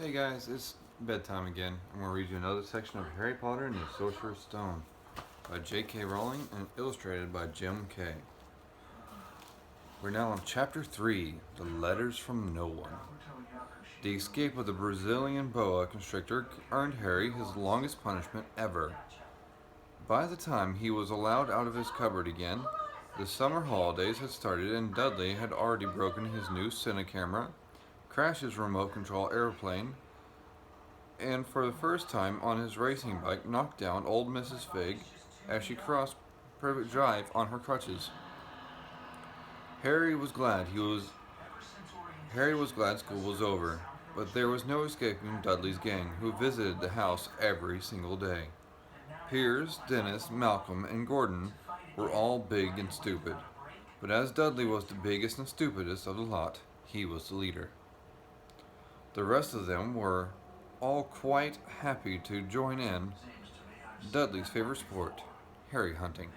Hey guys, it's bedtime again. I'm going to read you another section of Harry Potter and the Sorcerer's Stone by J.K. Rowling and illustrated by Jim Kay. We're now on Chapter 3, The Letters from No One. The escape of the Brazilian boa constrictor earned Harry his longest punishment ever. By the time he was allowed out of his cupboard again, the summer holidays had started and Dudley had already broken his new Cinecamera, crashed his remote control airplane, and for the first time on his racing bike knocked down old Mrs. Fig as she crossed Privet Drive on her crutches. Harry was glad school was over, but there was no escaping Dudley's gang, who visited the house every single day. Piers, Dennis, Malcolm, and Gordon were all big and stupid, but as Dudley was the biggest and stupidest of the lot, he was the leader. The rest of them were all quite happy to join in Dudley's favorite sport, Harry hunting.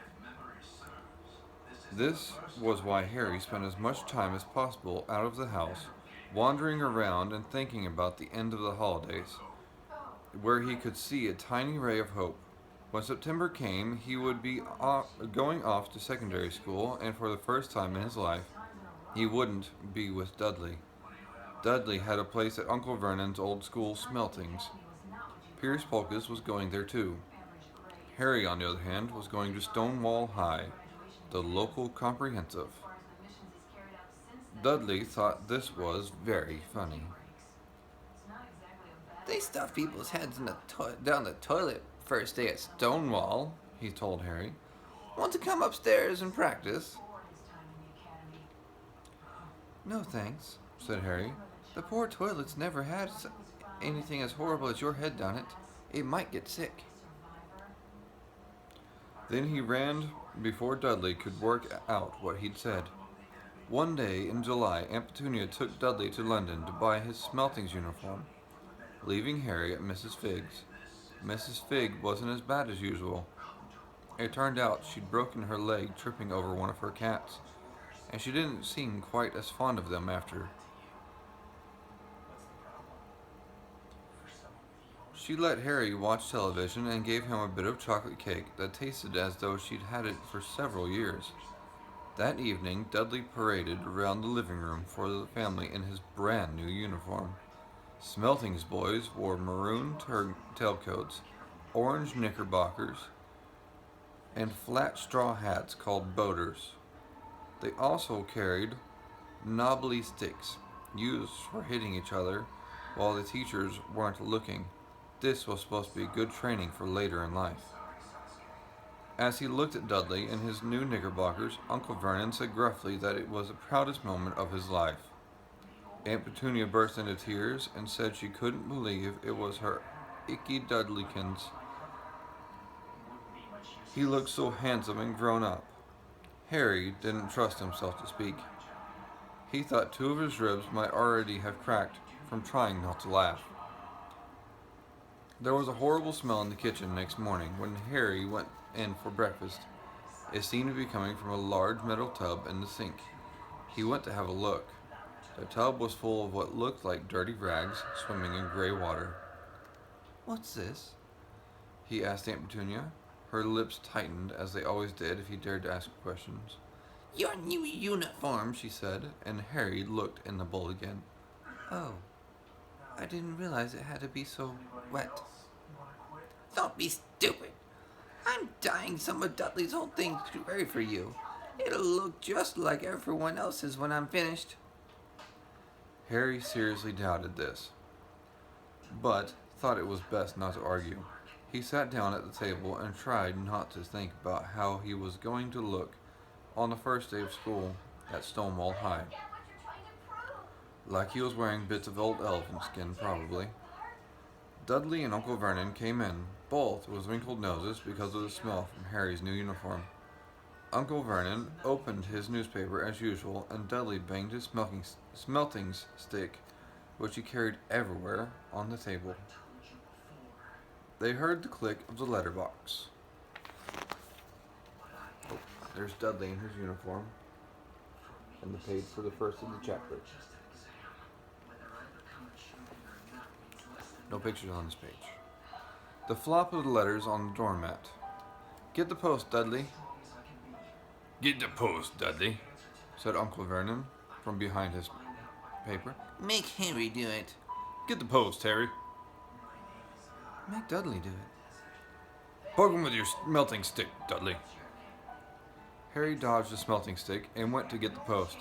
This was why Harry spent as much time as possible out of the house, wandering around and thinking about the end of the holidays, where he could see a tiny ray of hope. When September came, he would be going off to secondary school, and for the first time in his life, he wouldn't be with Dudley. Dudley had a place at Uncle Vernon's old school, Smeltings. Pierce Polkus was going there too. Harry, on the other hand, was going to Stonewall High, the local comprehensive. Dudley thought this was very funny. They stuff people's heads in down the toilet first day at Stonewall, he told Harry. Want to come upstairs and practice? No thanks, said Harry. The poor toilet's never had anything as horrible as your head down it. It might get sick. Then he ran before Dudley could work out what he'd said. One day in July, Aunt Petunia took Dudley to London to buy his Smeltings uniform, leaving Harry at Mrs. Figg's. Mrs. Figg wasn't as bad as usual. It turned out she'd broken her leg tripping over one of her cats, and she didn't seem quite as fond of them after. She let Harry watch television and gave him a bit of chocolate cake that tasted as though she'd had it for several years. That evening, Dudley paraded around the living room for the family in his brand new uniform. Smelting's boys wore maroon tailcoats, orange knickerbockers, and flat straw hats called boaters. They also carried knobbly sticks, used for hitting each other while the teachers weren't looking. This was supposed to be good training for later in life. As he looked at Dudley in his new knickerbockers, Uncle Vernon said gruffly that it was the proudest moment of his life. Aunt Petunia burst into tears and said she couldn't believe it was her icky Dudleykins. He looked so handsome and grown up. Harry didn't trust himself to speak. He thought two of his ribs might already have cracked from trying not to laugh. There was a horrible smell in the kitchen next morning when Harry went in for breakfast. It seemed to be coming from a large metal tub in the sink. He went to have a look. The tub was full of what looked like dirty rags swimming in gray water. "What's this?" he asked Aunt Petunia. Her lips tightened, as they always did if he dared to ask questions. Your new uniform, she said, and Harry looked in the bowl again. Oh, I didn't realize it had to be so wet. Don't be stupid. I'm dyeing some of Dudley's old things gray for you. It'll look just like everyone else's when I'm finished. Harry seriously doubted this, but thought it was best not to argue. He sat down at the table and tried not to think about how he was going to look on the first day of school at Stonewall High. Like he was wearing bits of old elephant skin, probably. Dudley and Uncle Vernon came in, both with wrinkled noses because of the smell from Harry's new uniform. Uncle Vernon opened his newspaper as usual, and Dudley banged his smeltings stick, which he carried everywhere, on the table. They heard the click of the letterbox. Oh, there's Dudley in his uniform, and the page for the first of the chapter. No pictures on this page. The flop of the letters on the doormat. Get the post, Dudley. Get the post, Dudley, said Uncle Vernon from behind his paper. Make Harry do it. Get the post, Harry. Make Dudley do it. Poke him with your smelting stick, Dudley. Harry dodged the smelting stick and went to get the post.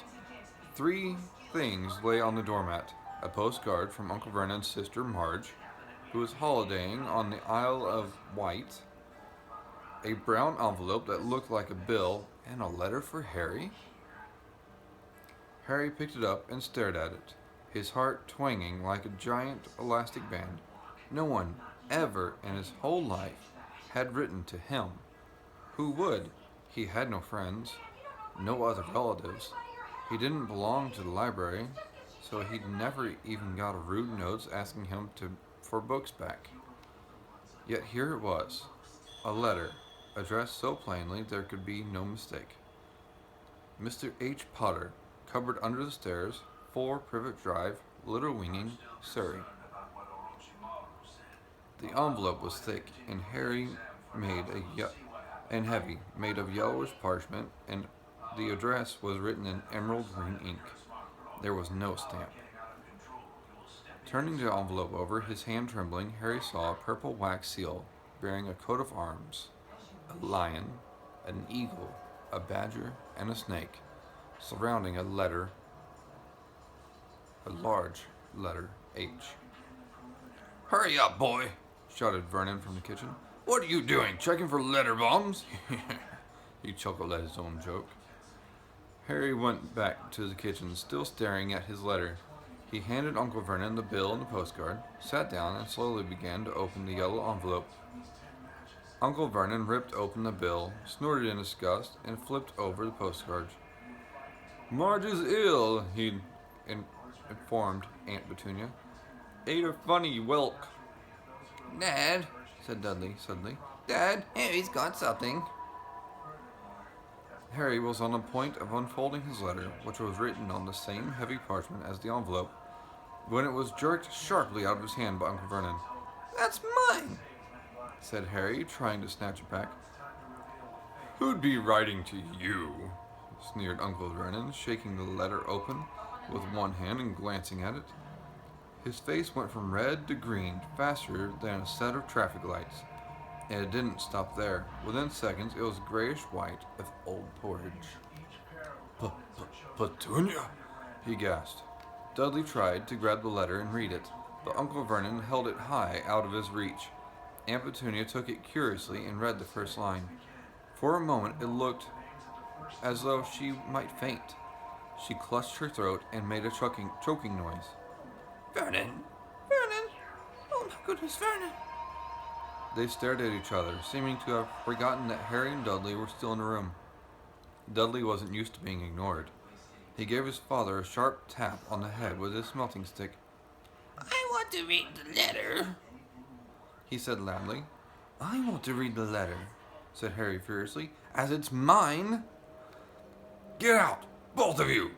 3 things lay on the doormat. A postcard from Uncle Vernon's sister Marge, who was holidaying on the Isle of Wight, a brown envelope that looked like a bill, and a letter for Harry? Harry picked it up and stared at it, his heart twanging like a giant elastic band. No one ever in his whole life had written to him. Who would? He had no friends, no other relatives. He didn't belong to the library, so he'd never even got a rude note asking him for books back. Yet here it was, a letter, addressed so plainly there could be no mistake. Mr. H. Potter, cupboard under the stairs, 4 Privet Drive, Little Winging, Surrey. The envelope was thick and heavy, made of yellowish parchment, and the address was written in emerald green ink. There was no stamp. Turning the envelope over, his hand trembling, Harry saw a purple wax seal bearing a coat of arms, a lion, an eagle, a badger, and a snake, surrounding a large letter H. Hurry up, boy, shouted Vernon from the kitchen. What are you doing, checking for letter bombs? He chuckled at his own joke. Harry went back to the kitchen, still staring at his letter. He handed Uncle Vernon the bill and the postcard, sat down, and slowly began to open the yellow envelope. Uncle Vernon ripped open the bill, snorted in disgust, and flipped over the postcard. Marge is ill, he informed Aunt Petunia. Ate a funny whelk. Dad, Said Dudley suddenly. Dad, Harry's got something. Harry was on the point of unfolding his letter, which was written on the same heavy parchment as the envelope, when it was jerked sharply out of his hand by Uncle Vernon. That's mine, said Harry, trying to snatch it back. Who'd be writing to you? Sneered Uncle Vernon, shaking the letter open with one hand and glancing at it. His face went from red to green faster than a set of traffic lights, and it didn't stop there. Within seconds, it was grayish-white with old porridge. Petunia, he gasped. Dudley tried to grab the letter and read it, but Uncle Vernon held it high out of his reach. Aunt Petunia took it curiously and read the first line. For a moment, it looked as though she might faint. She clutched her throat and made a choking noise. Vernon, Vernon, oh my goodness, Vernon. They stared at each other, seeming to have forgotten that Harry and Dudley were still in the room. Dudley wasn't used to being ignored. He gave his father a sharp tap on the head with his smelting stick. I want to read the letter, he said loudly. I want to read the letter, said Harry furiously, as it's mine. Get out, both of you,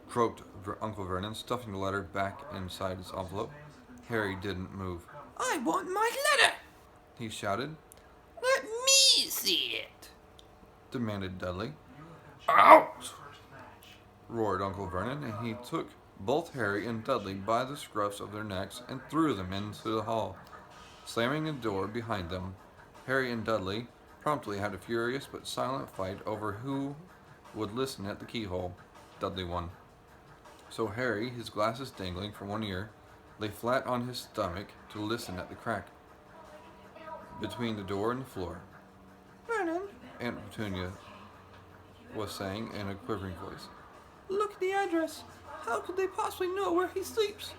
croaked Uncle Vernon, stuffing the letter back inside his envelope. Harry didn't move. I want my letter, he shouted. Let me see it, demanded Dudley. Out! Roared Uncle Vernon, and he took both Harry and Dudley by the scruffs of their necks and threw them into the hall. Slamming the door behind them, Harry and Dudley promptly had a furious but silent fight over who would listen at the keyhole. Dudley won. So Harry, his glasses dangling from one ear, lay flat on his stomach to listen at the crack between the door and the floor. Vernon, Aunt Petunia was saying in a quivering voice. Look at the address. How could they possibly know where he sleeps?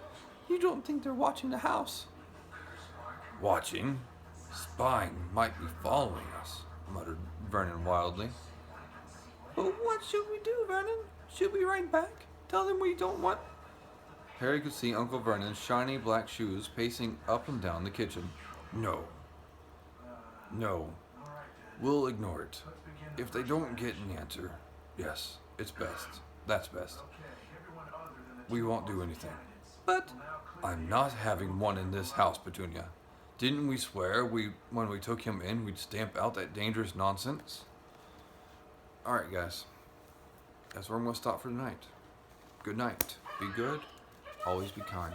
You don't think they're watching the house? Watching? Spying might be following us, muttered Vernon wildly. But what should we do, Vernon? Should we write back? Tell them we don't want... Harry could see Uncle Vernon's shiny black shoes pacing up and down the kitchen. No. We'll ignore it. If they don't get an answer, yes, it's best. That's best. We won't do anything. But I'm not having one in this house, Petunia. Didn't we swear when we took him in we'd stamp out that dangerous nonsense? Alright, guys. That's where I'm going to stop for tonight. Good night. Be good. Always be kind.